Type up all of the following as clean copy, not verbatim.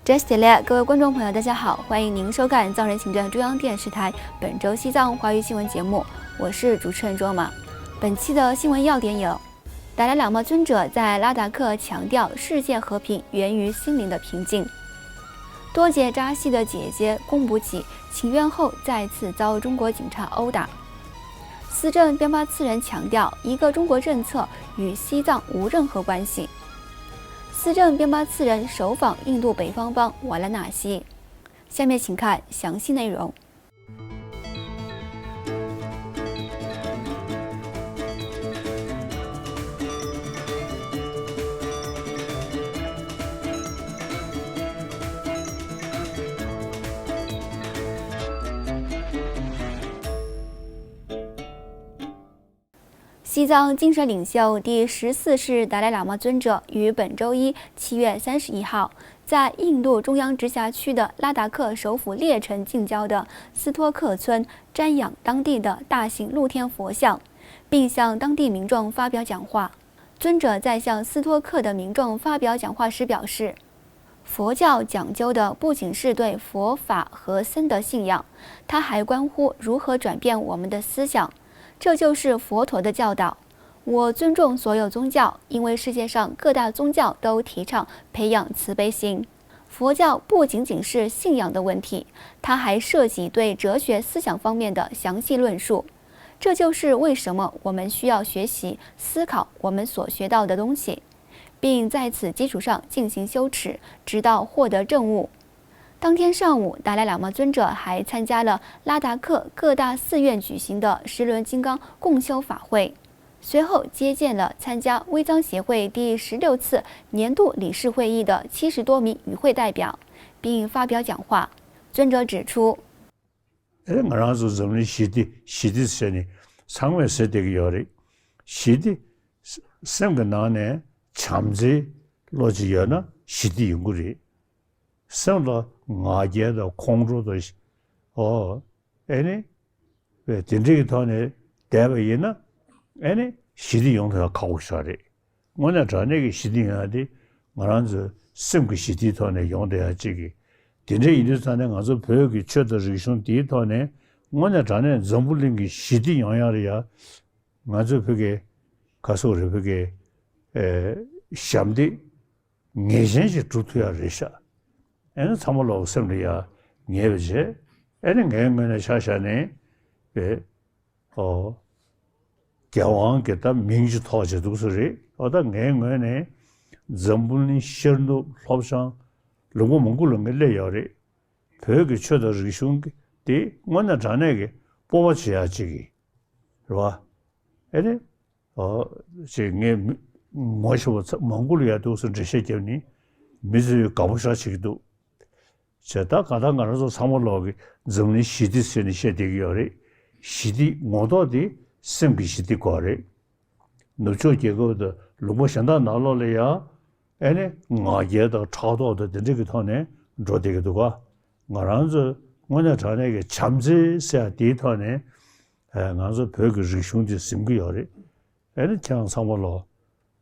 这系列各位观众朋友，大家好，欢迎您收看藏人行政中央电视台本周西藏华语新闻节目，我是主持人卓玛。本期的新闻要点有：达赖喇嘛尊者在拉达克强调世界和平源于心灵的平静；多杰扎西的姐姐贡布吉请愿后再次遭中国警察殴打；司政边巴次仁强调一个中国政策与西藏无任何关系。司政边巴次仁首访印度北方邦瓦拉纳西。下面请看详细内容。西藏精神领袖第14世达赖喇嘛尊者于本周一7月31号，在印度中央直辖区的拉达克首府列城近郊的斯托克村瞻仰当地的大型露天佛像，并向当地民众发表讲话。尊者在向斯托克的民众发表讲话时表示，佛教讲究的不仅是对佛法和僧的信仰，它还关乎如何转变我们的思想。这就是佛陀的教导。我尊重所有宗教，因为世界上各大宗教都提倡培养慈悲心。佛教不仅仅是信仰的问题，它还涉及对哲学思想方面的详细论述。这就是为什么我们需要学习、思考我们所学到的东西，并在此基础上进行修持，直到获得证悟。当天上午，达赖喇嘛尊者还参加了拉达克各大寺院举行的十轮金刚共修法会，随后接见了参加微藏协会第16次年度理事会议的70多名与会代表，并发表讲话。尊者指出，ngaje kongru do ene dinjig tone deba yina ene shidi yong da kaw share ngona jane ge shidi ya de ngaranz sim ge shidi tone yong da ya ji ge dinjig yin tane ngazo pyo ge chö da ji shon di tone ngona jane zombulin ge shidi yong ya ya ngazo pyo ge kaso re pyo ge shamdi ngejen ji tutu ya resha ene 참으로 sem리야 녜베제 ene 녜면에 샤샤네 겨왕 게다 민주 토제도 소리 어다 녜면에 점분이 셔도 롭상 로고 몽골은 레요리 벽이 쳐도 리슌게 데 뭐나 자네게 뽑아줘야지 그봐 ene 제게 뭐셔 몽골이야도 선제셔니 미즈 가보샤시기도 제가 가다 가서 사물로기 점리 시디스니 셰디기요리 시디 모도디 생비 시디 거리 노조 계고도 로모션다 나로래야 에네 나게도 차도도 된지기 터네 조디기도가 나란즈 뭐냐 전에게 잠지세 디터네 나서 벽이 리슌디 심기요리 에네 장 사물로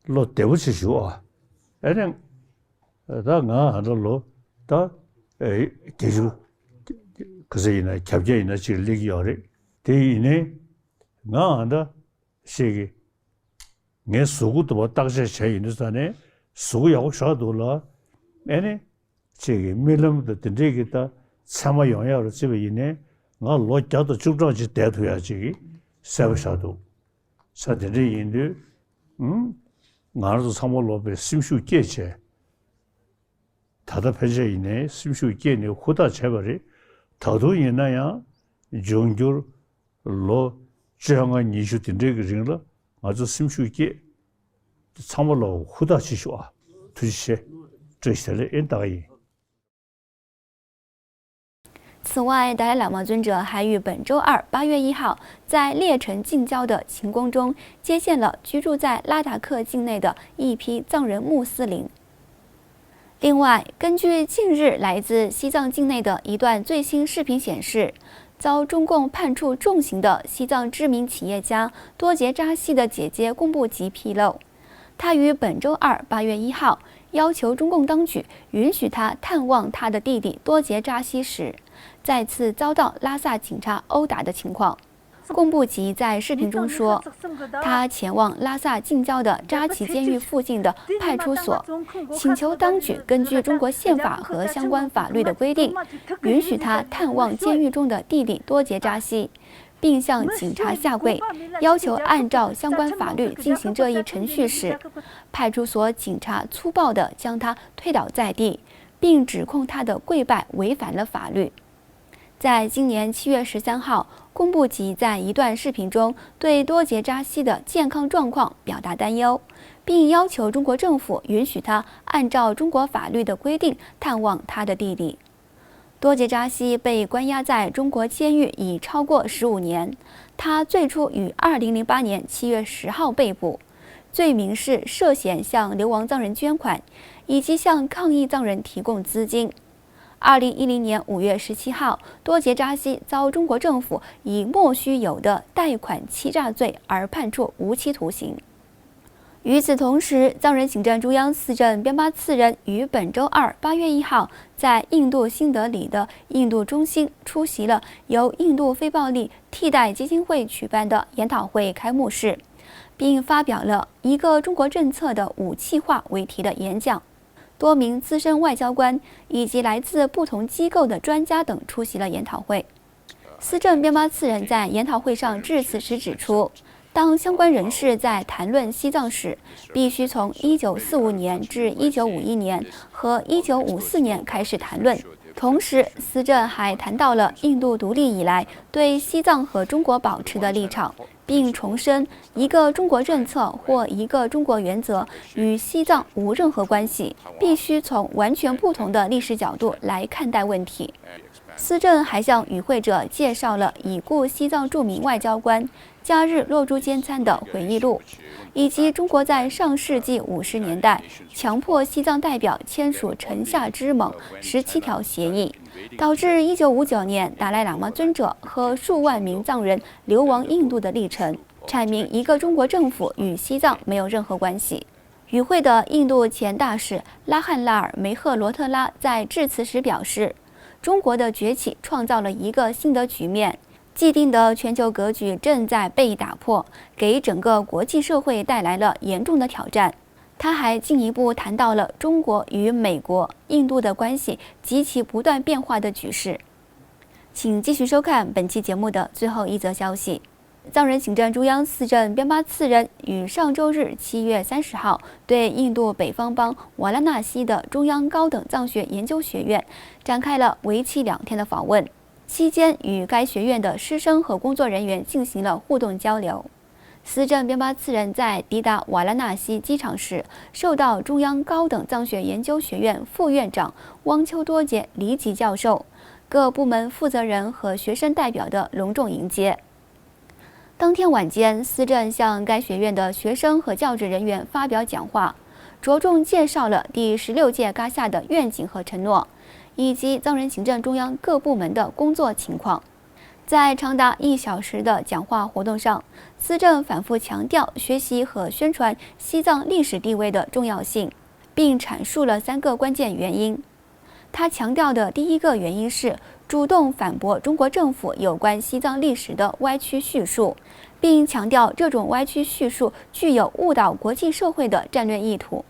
로 대부치쇼 에네 다가 하들로 다 계속 그새이나 겹제이나 질리기요리 대이네 나한다 시기 내 수고도 뭐 딱세 제인스다네 수고하고 샤도라 에네 제기 밀름도 된지기다 참아 영향을 집에 있네 나 로자도 쭉쭉지 대도야지 세버샤도 사들이 인도 나도 사mol로베 심슈 깨체 다다 페제이네 심슈 깨네 후다 제버리 더도 있나야 종교 로 저항한 이슈 된데그 링라 아주 심슈 깨 참mol로 후다 지쇼아 두시에这些的엔다이此外，达赖喇嘛尊者还于本周二8月1号在列城近郊的勤宫中接见了居住在拉达克境内的一批藏人穆斯林。另外，根据近日来自西藏境内的一段最新视频显示，遭中共判处重刑的西藏知名企业家多杰扎西的姐姐贡布吉披露，她于本周二8月1号要求中共当局允许他探望他的弟弟多杰扎西时，再次遭到拉萨警察殴打的情况。贡布吉在视频中说，他前往拉萨近郊的扎旗监狱附近的派出所，请求当局根据中国宪法和相关法律的规定，允许他探望监狱中的弟弟多杰扎西，并向警察下跪，要求按照相关法律进行这一程序时，派出所警察粗暴地将他推倒在地，并指控他的跪拜违反了法律。在今年7月13号，贡布吉在一段视频中对多杰扎西的健康状况表达担忧，并要求中国政府允许他按照中国法律的规定探望他的弟弟。多杰扎西被关押在中国监狱已超过15年，他最初于2008年7月10号被捕，罪名是涉嫌向流亡藏人捐款，以及向抗议藏人提供资金。2010年5月17号，多杰扎西遭中国政府以莫须有的贷款欺诈罪而判处无期徒刑。与此同时，藏人行政中央司政边巴次仁于本周二8月1号在印度新德里的印度中心出席了由印度非暴力替代基金会举办的研讨会开幕式，并发表了一个中国政策的武器化为题的演讲。多名资深外交官以及来自不同机构的专家等出席了研讨会。司政边巴次仁在研讨会上致辞时指出，当相关人士在谈论西藏时，必须从1945年至1951年和1954年开始谈论。同时，司政还谈到了印度独立以来对西藏和中国保持的立场，并重申一个中国政策或一个中国原则与西藏无任何关系，必须从完全不同的历史角度来看待问题。司政还向与会者介绍了已故西藏著名外交官加日洛珠坚参的回忆录，以及中国在上世纪50年代强迫西藏代表签署城下之盟17条协议，导致1959年达赖喇嘛尊者和数万名藏人流亡印度的历程，阐明一个中国政府与西藏没有任何关系。与会的印度前大使拉汉拉尔梅赫罗特拉在致辞时表示，中国的崛起创造了一个新的局面，既定的全球格局正在被打破，给整个国际社会带来了严重的挑战。他还进一步谈到了中国与美国、印度的关系及其不断变化的局势。请继续收看本期节目的最后一则消息。藏人行政中央司政边巴次仁于上周日7月30号对印度北方邦瓦拉纳西的中央高等藏学研究学院展开了为期2天的访问，期间与该学院的师生和工作人员进行了互动交流。司政边巴次仁在抵达瓦拉纳西机场时，受到中央高等藏学研究学院副院长汪秋多杰离吉教授、各部门负责人和学生代表的隆重迎接。当天晚间，司政向该学院的学生和教职人员发表讲话，着重介绍了第16届嘎夏的愿景和承诺，以及藏人行政中央各部门的工作情况。在长达1小时的讲话活动上，司政反复强调学习和宣传西藏历史地位的重要性，并阐述了3个关键原因。他强调的第一个原因是主动反驳中国政府有关西藏历史的歪曲叙述，并强调这种歪曲叙述具有误导国际社会的战略意图。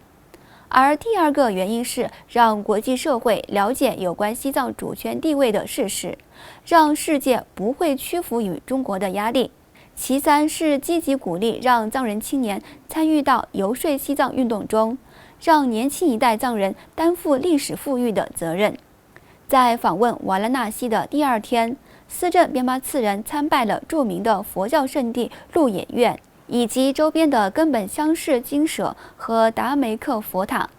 而第二个原因是让国际社会了解有关西藏主权地位的事实，让世界不会屈服于中国的压力。其三是积极鼓励让藏人青年参与到游说西藏运动中，让年轻一代藏人担负历史富裕的责任。在访问瓦拉纳西的第2天，司政边巴次仁参拜了著名的佛教圣地鹿野苑，以及周边的根本乡市精舍和达梅克佛塔，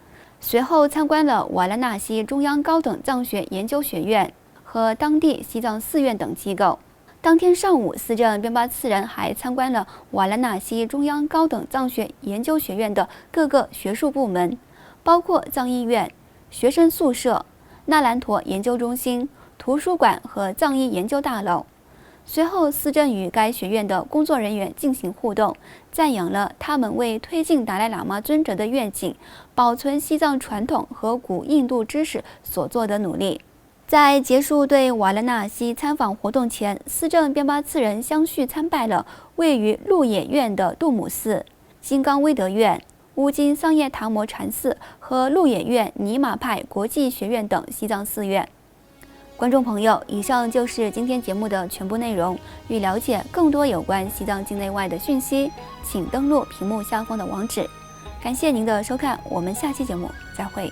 随后参观了瓦拉纳西中央高等藏学研究学院和当地西藏寺院等机构。当天上午，司政边巴次仁还参观了瓦拉纳西中央高等藏学研究学院的各个学术部门，包括藏医院、学生宿舍、纳兰陀研究中心、图书馆和藏医研究大楼。随后，司政与该学院的工作人员进行互动，赞扬了他们为推进达赖喇嘛尊者的愿景、保存西藏传统和古印度知识所做的努力。在结束对瓦拉纳西参访活动前，司政便巴次仁相续参拜了位于鹿野苑的杜姆寺、金刚威德院、乌金桑叶达摩禅寺和鹿野苑尼玛派国际学院等西藏寺院。观众朋友，以上就是今天节目的全部内容。欲了解更多有关西藏境内外的讯息，请登录屏幕下方的网址。感谢您的收看，我们下期节目再会。